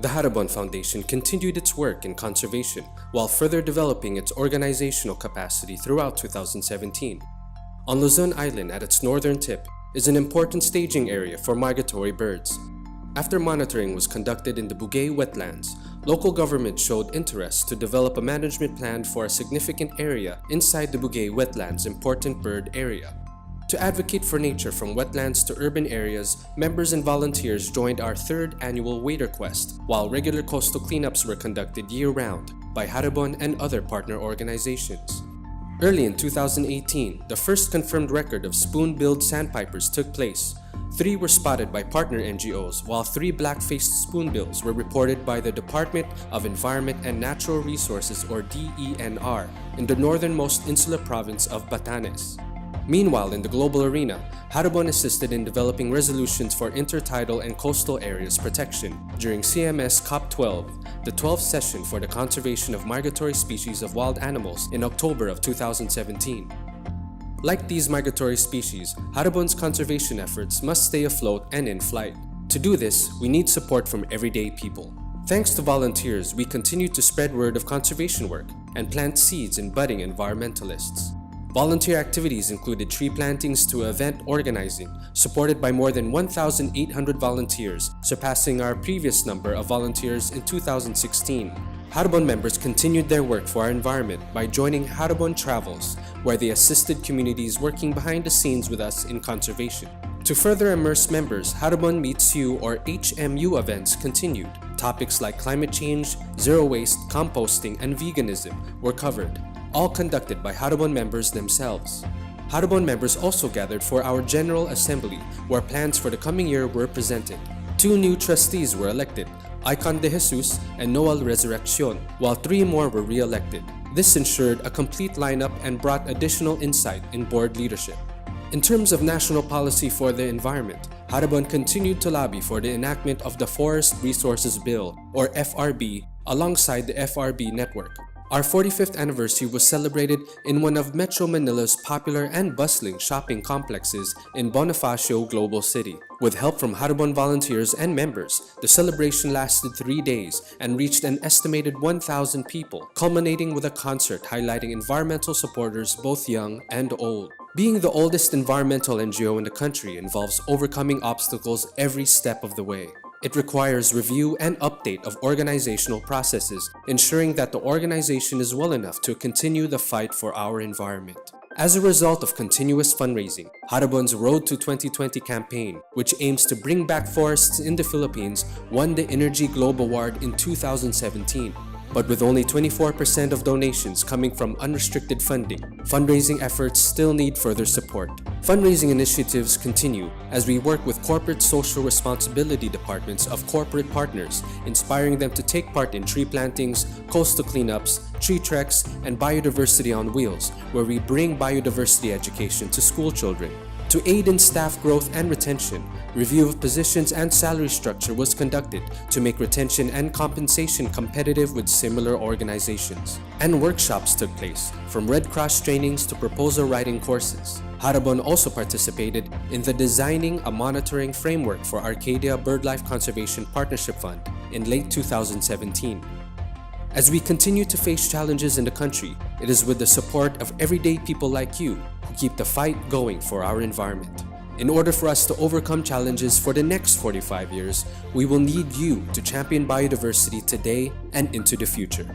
The Haribon Foundation continued its work in conservation while further developing its organizational capacity throughout 2017. On Luzon Island at its northern tip is an important staging area for migratory birds. After monitoring was conducted in the Bugay wetlands, local government showed interest to develop a management plan for a significant area inside the Bugay wetlands important bird area. To advocate for nature from wetlands to urban areas, members and volunteers joined our third annual Wader Quest, while regular coastal cleanups were conducted year-round by Haribon and other partner organizations. Early in 2018, the first confirmed record of spoon-billed sandpipers took place. 3 were spotted by partner NGOs, while 3 black-faced spoonbills were reported by the Department of Environment and Natural Resources or DENR in the northernmost insular province of Batanes. Meanwhile, in the global arena, Haribon assisted in developing resolutions for intertidal and coastal areas protection during CMS COP12, the 12th session for the conservation of migratory species of wild animals in October of 2017. Like these migratory species, Haribon's conservation efforts must stay afloat and in flight. To do this, we need support from everyday people. Thanks to volunteers, we continue to spread word of conservation work and plant seeds in budding environmentalists. Volunteer activities included tree plantings to event organizing, supported by more than 1,800 volunteers, surpassing our previous number of volunteers in 2016. Haribon members continued their work for our environment by joining Haribon Travels, where they assisted communities working behind the scenes with us in conservation. To further immerse members, Haribon Meets You or HMU events continued. Topics like climate change, zero waste, composting, and veganism were covered, all conducted by Haribon members themselves. Haribon members also gathered for our General Assembly, where plans for the coming year were presented. 2 new trustees were elected, Icon de Jesus and Noel Resurreccion, while 3 more were re-elected. This ensured a complete lineup and brought additional insight in board leadership. In terms of national policy for the environment, Haribon continued to lobby for the enactment of the Forest Resources Bill, or FRB, alongside the FRB network. Our 45th anniversary was celebrated in one of Metro Manila's popular and bustling shopping complexes in Bonifacio Global City. With help from Haribon volunteers and members, the celebration lasted 3 days and reached an estimated 1,000 people, culminating with a concert highlighting environmental supporters both young and old. Being the oldest environmental NGO in the country involves overcoming obstacles every step of the way. It requires review and update of organizational processes, ensuring that the organization is well enough to continue the fight for our environment. As a result of continuous fundraising, Haribon's Road to 2020 campaign, which aims to bring back forests in the Philippines, won the Energy Globe Award in 2017. But with only 24% of donations coming from unrestricted funding, fundraising efforts still need further support. Fundraising initiatives continue as we work with corporate social responsibility departments of corporate partners, inspiring them to take part in tree plantings, coastal cleanups, tree treks, and biodiversity on wheels, where we bring biodiversity education to school children. To aid in staff growth and retention, review of positions and salary structure was conducted to make retention and compensation competitive with similar organizations. And workshops took place, from Red Cross trainings to proposal writing courses. Haribon also participated in the Designing a Monitoring Framework for Arcadia BirdLife Conservation Partnership Fund in late 2017. As we continue to face challenges in the country, it is with the support of everyday people like you who keep the fight going for our environment. In order for us to overcome challenges for the next 45 years, we will need you to champion biodiversity today and into the future.